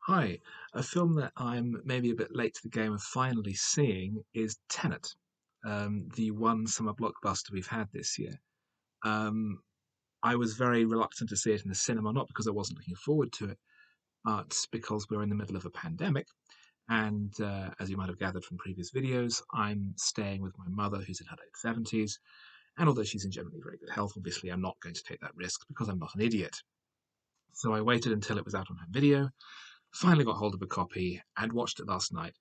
Hi, a film that I'm maybe a bit late to the game of finally seeing is Tenet, the one summer blockbuster we've had this year. Um, I was very reluctant to see it in the cinema, not because I wasn't looking forward to it, but because we're in the middle of a pandemic. And as you might have gathered from previous videos, I'm staying with my mother, who's in her late 70s. And although she's in generally very good health, obviously I'm not going to take that risk because I'm not an idiot. So I waited until it was out on home video, finally got hold of a copy and watched it last night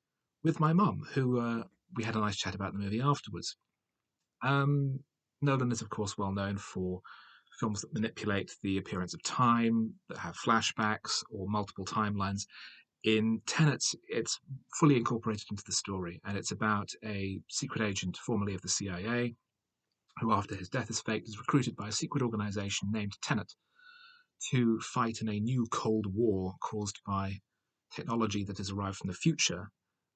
with my mum, who we had a nice chat about the movie afterwards. Um, Nolan is, of course, well known for films that manipulate the appearance of time, that have flashbacks or multiple timelines. In Tenet, it's fully incorporated into the story, and it's about a secret agent formerly of the CIA who, after his death is faked, is recruited by a secret organization named Tenet to fight in a new Cold War caused by technology that has arrived from the future,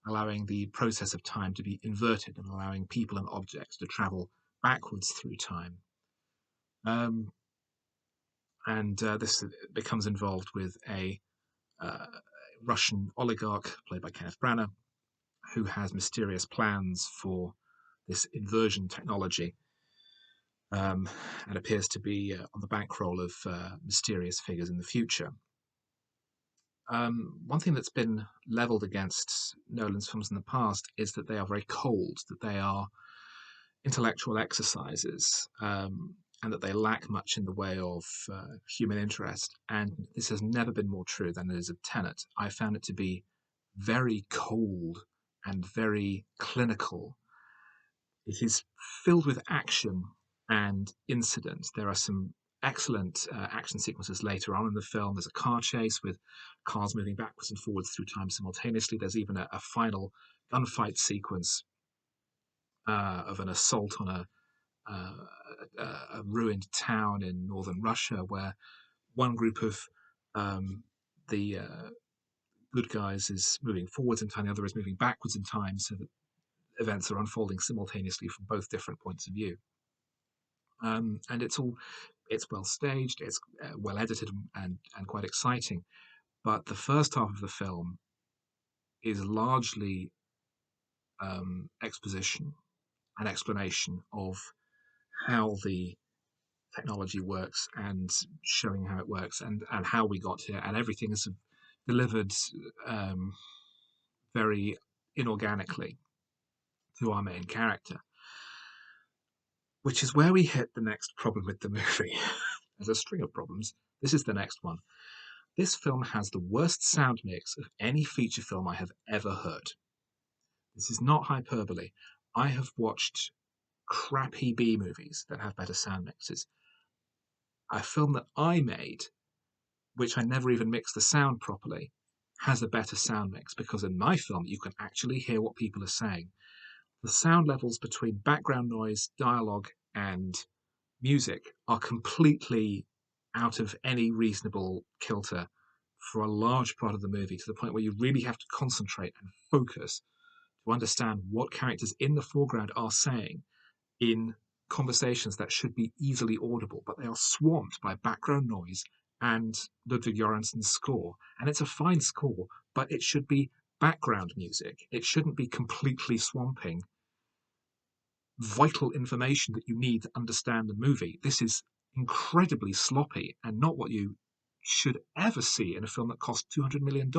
allowing the process of time to be inverted and allowing people and objects to travel backwards through time. Um, and this becomes involved with a uh, Russian oligarch played by Kenneth Branagh, who has mysterious plans for this inversion technology and appears to be on the bankroll of mysterious figures in the future. One thing that's been leveled against Nolan's films in the past is that they are very cold, that they are intellectual exercises, and that they lack much in the way of human interest. And this has never been more true than it is of Tenet. I found it to be very cold and very clinical. It is filled with action and incident. There are some excellent action sequences later on in the film. There's a car chase with cars moving backwards and forwards through time simultaneously. There's even a final gunfight sequence of an assault on a ruined town in northern Russia, where one group of the good guys is moving forwards in time, the other is moving backwards in time, so that events are unfolding simultaneously from both different points of view. And it's well staged, it's well edited, and quite exciting. But the first half of the film is largely exposition and explanation of how the technology works and showing how it works and how we got here, and everything is delivered um, very inorganically to our main character, which is where we hit the next problem with the movie. There's a string of problems. This is the next one. This film has the worst sound mix of any feature film I have ever heard. This is not hyperbole. I have watched crappy B movies that have better sound mixes. A film that I made, which I never even mixed the sound properly, has a better sound mix because in my film you can actually hear what people are saying. The sound levels between background noise, dialogue, and music are completely out of any reasonable kilter for a large part of the movie, to the point where you really have to concentrate and focus to understand what characters in the foreground are saying in conversations that should be easily audible, but they are swamped by background noise and Ludwig Göransson's score. And it's a fine score, but it should be background music. It shouldn't be completely swamping vital information that you need to understand the movie. This is incredibly sloppy and not what you should ever see in a film that cost $200 million.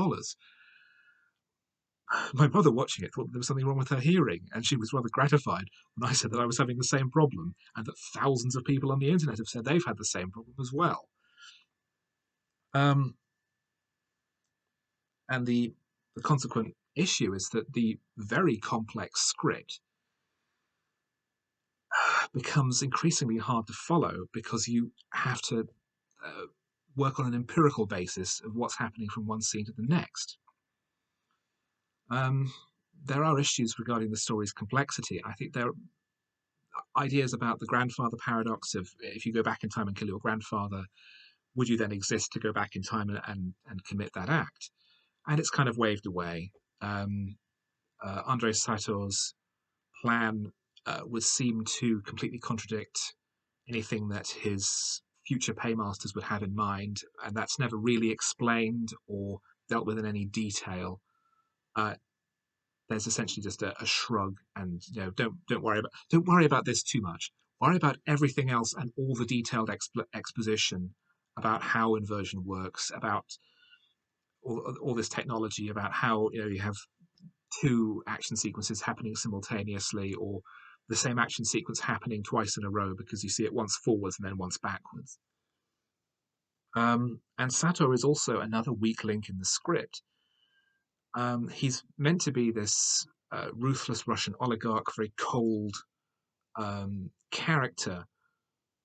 My mother watching it thought that there was something wrong with her hearing, and she was rather gratified when I said that I was having the same problem, and that thousands of people on the internet have said they've had the same problem as well. Um, and the consequent issue is that the very complex script becomes increasingly hard to follow because you have to uh, work on an empirical basis of what's happening from one scene to the next. Um, there are issues regarding the story's complexity. I think there are ideas about the grandfather paradox of if you go back in time and kill your grandfather, would you then exist to go back in time and commit that act? And it's kind of waved away. Andrei Saitor's plan would seem to completely contradict anything that his future paymasters would have in mind, and that's never really explained or dealt with in any detail. Uh, there's essentially just a shrug, and don't worry about this too much. Worry about everything else and all the detailed exposition about how inversion works, about all this technology, about how you have two action sequences happening simultaneously, or the same action sequence happening twice in a row because you see it once forwards and then once backwards. And Sato is also another weak link in the script. He's meant to be this ruthless Russian oligarch, very cold character,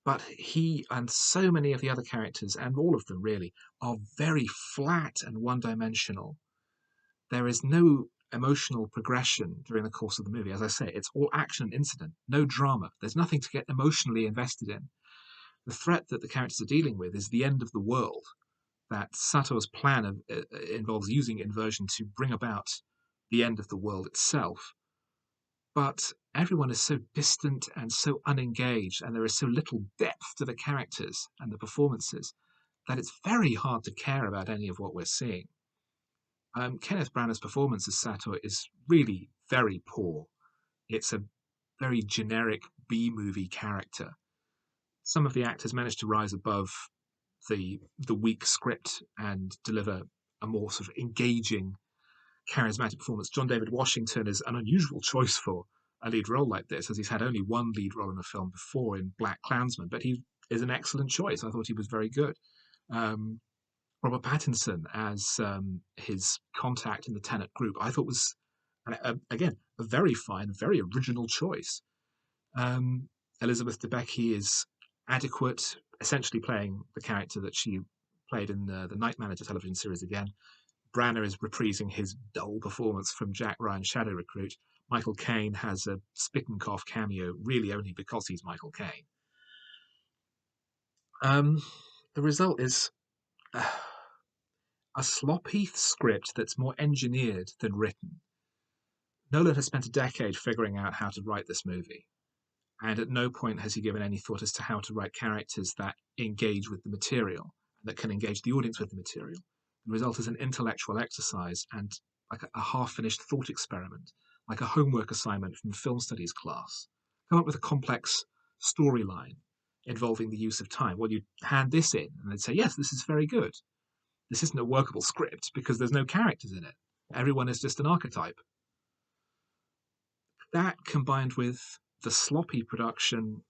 but he and so many of the other characters, and all of them really, are very flat and one dimensional. There is no emotional progression during the course of the movie. As I say, it's all action and incident, no drama. There's nothing to get emotionally invested in. The threat that the characters are dealing with is the end of the world. That Sato's plan involves using inversion to bring about the end of the world itself. But everyone is so distant and so unengaged, and there is so little depth to the characters and the performances that it's very hard to care about any of what we're seeing. Kenneth Branagh's performance as Sato is really very poor. It's a very generic B movie character. Some of the actors managed to rise above the weak script and deliver a more sort of engaging, charismatic performance. John David Washington is an unusual choice for a lead role like this, as he's had only one lead role in a film before in Black Klansman, but he is an excellent choice. I thought he was very good. Robert Pattinson as his contact in the Tenet group, I thought was, again, a very fine, very original choice. Elizabeth Debicki is adequate, essentially playing the character that she played in the Night Manager television series again. Branagh is reprising his dull performance from Jack Ryan's Shadow Recruit. Michael Caine has a spit and cough cameo, really only because he's Michael Caine. The result is a sloppy script that's more engineered than written. Nolan has spent a decade figuring out how to write this movie, and at no point has he given any thought as to how to write characters that engage with the material, that can engage the audience with the material. The result is an intellectual exercise and like a half-finished thought experiment, like a homework assignment from film studies class. Come up with a complex storyline involving the use of time. Well, you hand this in, and they'd say, yes, this is very good. This isn't a workable script because there's no characters in it. Everyone is just an archetype. That combined with the sloppy production,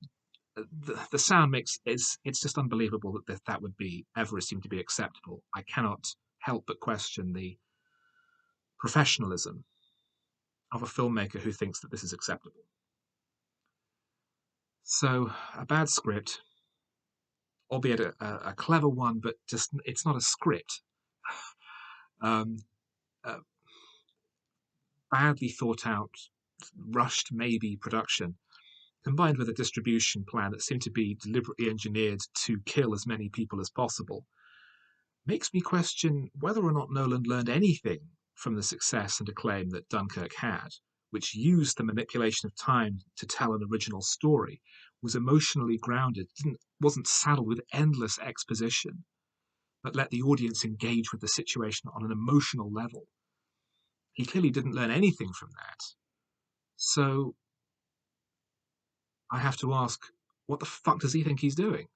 the sound mix it's just unbelievable that that would be ever seem to be acceptable. I cannot help but question the professionalism of a filmmaker who thinks that this is acceptable. So a bad script, albeit a clever one, but just it's not a script. Um, Badly thought out, rushed maybe production, combined with a distribution plan that seemed to be deliberately engineered to kill as many people as possible, makes me question whether or not Nolan learned anything from the success and acclaim that Dunkirk had, which used the manipulation of time to tell an original story, was emotionally grounded, wasn't saddled with endless exposition, but let the audience engage with the situation on an emotional level. He clearly didn't learn anything from that. So I have to ask, what the fuck does he think he's doing?